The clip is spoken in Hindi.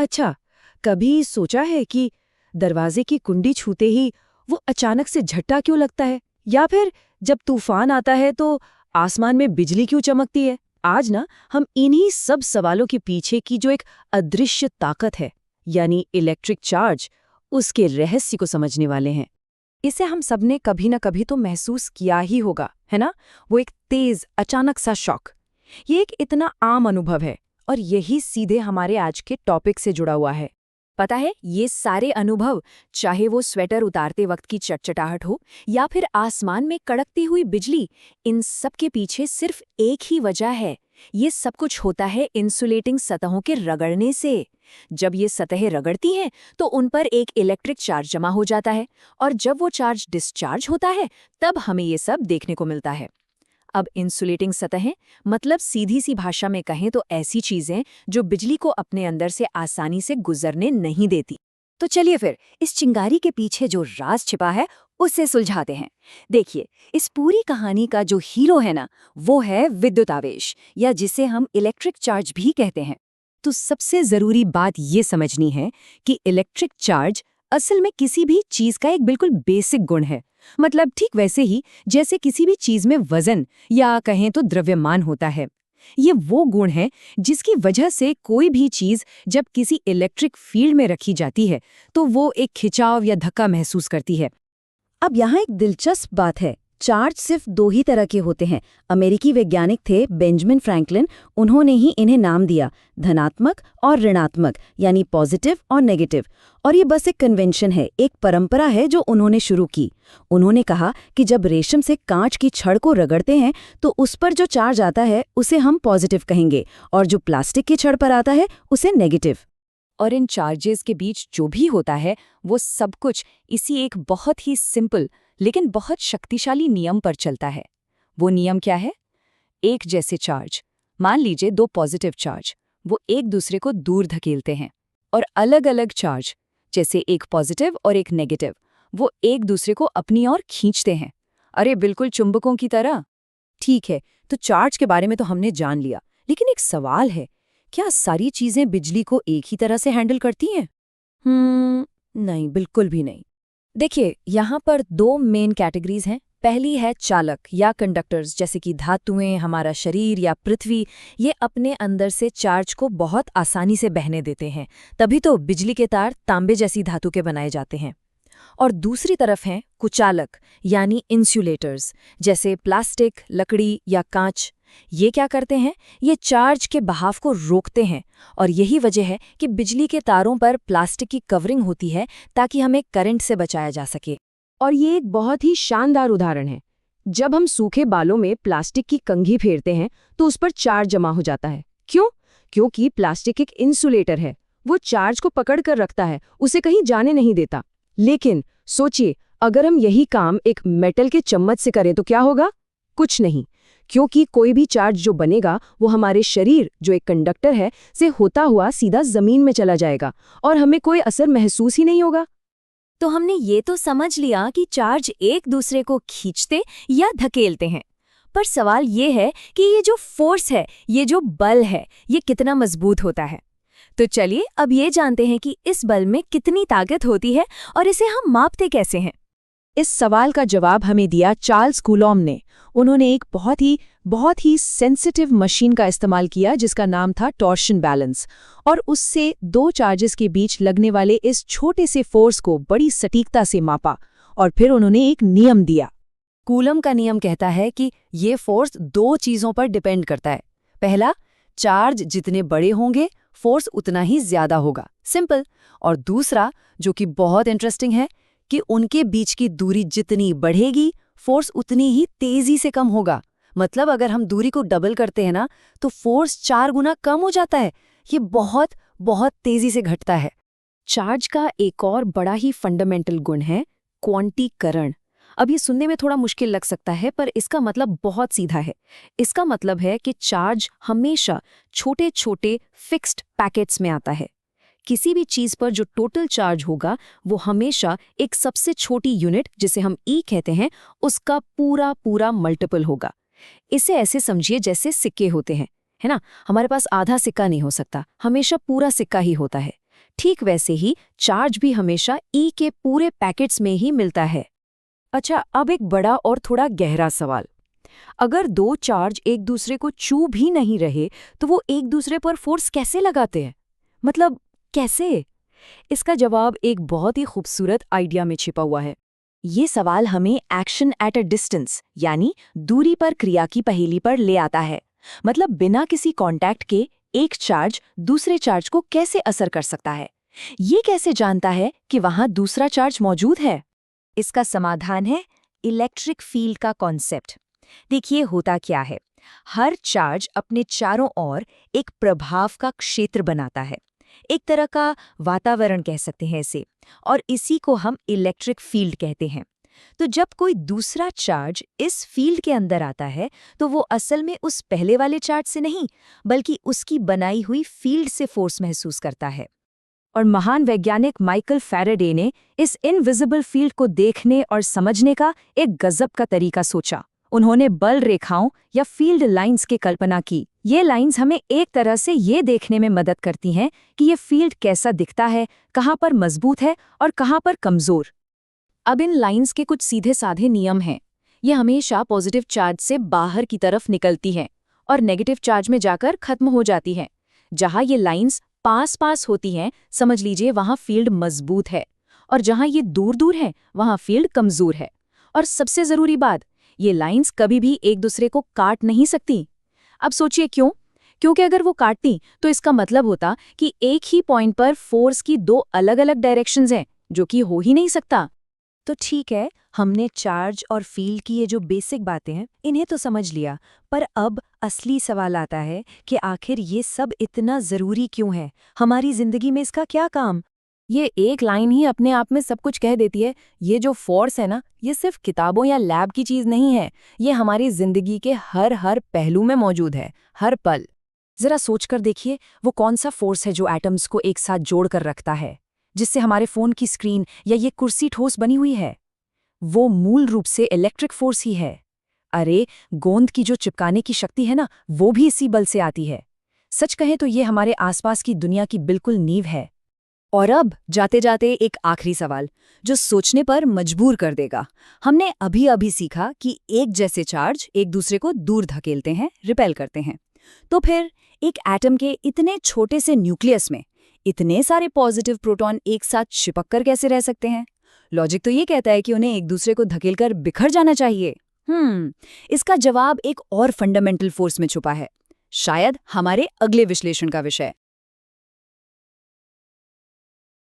अच्छा, कभी सोचा है कि दरवाजे की कुंडी छूते ही वो अचानक से झट्टा क्यों लगता है? या फिर जब तूफान आता है तो आसमान में बिजली क्यों चमकती है? आज ना हम इन्हीं सब सवालों के पीछे की जो एक अदृश्य ताकत है, यानी इलेक्ट्रिक चार्ज, उसके रहस्य को समझने वाले हैं। इसे हम सबने कभी न कभी तो महसूस किया ही होगा, है ना? वो एक तेज अचानक सा शॉक। ये एक इतना आम अनुभव है और यही सीधे हमारे आज के टॉपिक से जुड़ा हुआ है। पता है, ये सारे अनुभव, चाहे वो स्वेटर उतारते वक्त की चटचटाहट हो या फिर आसमान में कड़कती हुई बिजली, इन सब के पीछे सिर्फ एक ही वजह है। ये सब कुछ होता है इंसुलेटिंग सतहों के रगड़ने से। जब ये सतहें रगड़ती हैं तो उन पर एक इलेक्ट्रिक चार्ज जमा हो जाता है और जब वो चार्ज डिस्चार्ज होता है तब हमें ये सब देखने को मिलता है। अब इंसुलेटिंग सतहें मतलब सीधी सी भाषा में कहें तो ऐसी चीजें जो बिजली को अपने अंदर से आसानी से गुजरने नहीं देती। तो चलिए फिर इस चिंगारी के पीछे जो राज छिपा है उसे सुलझाते हैं। देखिए, इस पूरी कहानी का जो हीरो है ना, वो है विद्युत आवेश, या जिसे हम इलेक्ट्रिक चार्ज भी कहते हैं। तो सबसे जरूरी बात ये समझनी है कि इलेक्ट्रिक चार्ज असल में किसी भी चीज का एक बिल्कुल बेसिक गुण है। मतलब ठीक वैसे ही जैसे किसी भी चीज में वजन या कहें तो द्रव्यमान होता है। ये वो गुण है जिसकी वजह से कोई भी चीज जब किसी इलेक्ट्रिक फील्ड में रखी जाती है तो वो एक खिंचाव या धक्का महसूस करती है। अब यहाँ एक दिलचस्प बात है, चार्ज सिर्फ दो ही तरह के होते हैं। अमेरिकी वैज्ञानिक थे बेंजामिन फ्रैंकलिन, उन्होंने ही इन्हें नाम दिया धनात्मक और ऋणात्मक, यानी पॉजिटिव और नेगेटिव। और ये बस एक कन्वेंशन है, एक परंपरा है जो उन्होंने शुरू की। उन्होंने कहा कि जब रेशम से कांच की छड़ को रगड़ते हैं तो उस पर जो चार्ज आता है उसे हम पॉजिटिव कहेंगे और जो प्लास्टिक की छड़ पर आता है उसे नेगेटिव। और इन चार्जेस के बीच जो भी होता है वो सब कुछ इसी एक बहुत ही सिंपल लेकिन बहुत शक्तिशाली नियम पर चलता है। वो नियम क्या है? एक जैसे चार्ज, मान लीजिए दो पॉजिटिव चार्ज, वो एक दूसरे को दूर धकेलते हैं, और अलग अलग चार्ज जैसे एक पॉजिटिव और एक नेगेटिव, वो एक दूसरे को अपनी ओर खींचते हैं। अरे बिल्कुल चुंबकों की तरह। ठीक है, तो चार्ज के बारे में तो हमने जान लिया, लेकिन एक सवाल है, क्या सारी चीजें बिजली को एक ही तरह से हैंडल करती हैं? नहीं, बिल्कुल भी नहीं। देखिए, यहाँ पर दो मेन कैटेगरीज हैं। पहली है चालक या कंडक्टर्स, जैसे कि धातुएं, हमारा शरीर या पृथ्वी। ये अपने अंदर से चार्ज को बहुत आसानी से बहने देते हैं, तभी तो बिजली के तार तांबे जैसी धातु के बनाए जाते हैं। और दूसरी तरफ हैं कुचालक यानी इंसुलेटर्स, जैसे प्लास्टिक, लकड़ी या कांच। ये क्या करते हैं? ये चार्ज के बहाव को रोकते हैं, और यही वजह है कि बिजली के तारों पर प्लास्टिक की कवरिंग होती है ताकि हमें करंट से बचाया जा सके। और ये एक बहुत ही शानदार उदाहरण है। जब हम सूखे बालों में प्लास्टिक की कंघी फेरते हैं तो उस पर चार्ज जमा हो जाता है। क्यों? क्योंकि प्लास्टिक एक इंसुलेटर है, वो चार्ज को पकड़ कर रखता है, उसे कहीं जाने नहीं देता। लेकिन सोचिए, अगर हम यही काम एक मेटल के चम्मच से करें तो क्या होगा? कुछ नहीं, क्योंकि कोई भी चार्ज जो बनेगा वो हमारे शरीर, जो एक कंडक्टर है, से होता हुआ सीधा जमीन में चला जाएगा और हमें कोई असर महसूस ही नहीं होगा। तो हमने ये तो समझ लिया कि चार्ज एक दूसरे को खींचते या धकेलते हैं, पर सवाल ये है कि ये जो फोर्स है, ये जो बल है, ये कितना मजबूत होता है। तो चलिए अब ये जानते हैं कि इस बल में कितनी ताकत होती है और इसे हम मापते कैसे हैं। इस सवाल का जवाब हमें दिया चार्ल्स कूलॉम ने। उन्होंने एक बहुत ही सेंसिटिव मशीन का इस्तेमाल किया जिसका नाम था टॉर्शन बैलेंस, और उससे दो चार्जेस के बीच लगने वाले इस छोटे से फोर्स को बड़ी सटीकता से मापा, और फिर उन्होंने एक नियम दिया। कूलम का नियम कहता है कि ये फोर्स दो चीजों पर डिपेंड करता है। पहला, चार्ज जितने बड़े होंगे फोर्स उतना ही ज्यादा होगा, सिंपल। और दूसरा, जो कि बहुत इंटरेस्टिंग है, कि उनके बीच की दूरी जितनी बढ़ेगी फोर्स उतनी ही तेजी से कम होगा। मतलब अगर हम दूरी को डबल करते हैं ना, तो फोर्स 4 गुना कम हो जाता है। ये बहुत बहुत तेजी से घटता है। चार्ज का एक और बड़ा ही फंडामेंटल गुण है क्वांटीकरण। अब ये सुनने में थोड़ा मुश्किल लग सकता है, पर इसका मतलब बहुत सीधा है। इसका मतलब है कि चार्ज हमेशा छोटे छोटे फिक्स्ड पैकेट्स में आता है। किसी भी चीज पर जो टोटल चार्ज होगा वो हमेशा एक सबसे छोटी यूनिट, जिसे हम ई कहते हैं, उसका पूरा पूरा मल्टीपल होगा। इसे ऐसे समझिए जैसे सिक्के होते हैं, है ना? हमारे पास आधा सिक्का नहीं हो सकता, हमेशा पूरा सिक्का ही होता है। ठीक वैसे ही चार्ज भी हमेशा ई के पूरे पैकेट्स में ही मिलता है। अच्छा, अब एक बड़ा और थोड़ा गहरा सवाल। अगर दो चार्ज एक दूसरे को छू भी नहीं रहे तो वो एक दूसरे पर फोर्स कैसे लगाते हैं? मतलब कैसे? इसका जवाब एक बहुत ही खूबसूरत आइडिया में छिपा हुआ है। ये सवाल हमें एक्शन एट अ डिस्टेंस यानी दूरी पर क्रिया की पहेली पर ले आता है। मतलब बिना किसी कांटेक्ट के एक चार्ज दूसरे चार्ज को कैसे असर कर सकता है? ये कैसे जानता है कि वहां दूसरा चार्ज मौजूद है? इसका समाधान है इलेक्ट्रिक फील्ड का कॉन्सेप्ट। देखिए होता क्या है, हर चार्ज अपने चारों ओर एक प्रभाव का क्षेत्र बनाता है, एक तरह का वातावरण कह सकते हैं इसे, और इसी को हम इलेक्ट्रिक फील्ड कहते हैं। तो जब कोई दूसरा चार्ज इस फील्ड के अंदर आता है तो वो असल में उस पहले वाले चार्ज से नहीं बल्कि उसकी बनाई हुई फील्ड से फोर्स महसूस करता है। और महान वैज्ञानिक माइकल फैराडे ने इस इनविजिबल फील्ड को देखने और समझने का एक गजब का तरीका सोचा। उन्होंने बल रेखाओं या फील्ड लाइंस की कल्पना की। ये लाइंस हमें एक तरह से ये देखने में मदद करती हैं कि ये फील्ड कैसा दिखता है, कहाँ पर मजबूत है और कहाँ पर कमजोर। अब इन लाइंस के कुछ सीधे साधे नियम हैं। ये हमेशा पॉजिटिव चार्ज से बाहर की तरफ निकलती हैं और नेगेटिव चार्ज में जाकर खत्म हो जाती हैं। जहाँ ये लाइंस पास पास होती हैं, समझ लीजिए वहाँ फील्ड मजबूत है, और जहाँ ये दूर दूर है वहाँ फील्ड कमजोर है। और सबसे ज़रूरी बात, ये लाइंस कभी भी एक दूसरे को काट नहीं सकती। अब सोचिए क्यों? क्योंकि अगर वो काटती तो इसका मतलब होता कि एक ही पॉइंट पर फोर्स की दो अलग अलग डायरेक्शंस हैं, जो कि हो ही नहीं सकता। तो ठीक है, हमने चार्ज और फील्ड की ये जो बेसिक बातें हैं इन्हें तो समझ लिया, पर अब असली सवाल आता है कि आखिर ये सब इतना ज़रूरी क्यों है? हमारी ज़िंदगी में इसका क्या काम? ये एक लाइन ही अपने आप में सब कुछ कह देती है। ये जो फोर्स है ना, ये सिर्फ किताबों या लैब की चीज़ नहीं है, ये हमारी ज़िंदगी के हर पहलू में मौजूद है, हर पल। ज़रा सोचकर देखिए, वो कौन सा फोर्स है जो एटम्स को एक साथ जोड़कर रखता है, जिससे हमारे फ़ोन की स्क्रीन या ये कुर्सी ठोस बनी हुई है? वो मूल रूप से इलेक्ट्रिक फोर्स ही है। अरे, गोंद की जो चिपकाने की शक्ति है ना, वो भी इसी बल से आती है। सच कहें तो ये हमारे आसपास की दुनिया की बिल्कुल नींव है। और अब जाते जाते एक आखिरी सवाल जो सोचने पर मजबूर कर देगा। हमने अभी अभी सीखा कि एक जैसे चार्ज एक दूसरे को दूर धकेलते हैं, रिपेल करते हैं। तो फिर एक एटम के इतने छोटे से न्यूक्लियस में इतने सारे पॉजिटिव प्रोटॉन एक साथ चिपक कर कैसे रह सकते हैं? लॉजिक तो ये कहता है कि उन्हें एक दूसरे को धकेलकर बिखर जाना चाहिए। इसका जवाब एक और फंडामेंटल फोर्स में छुपा है, शायद हमारे अगले विश्लेषण का विषय।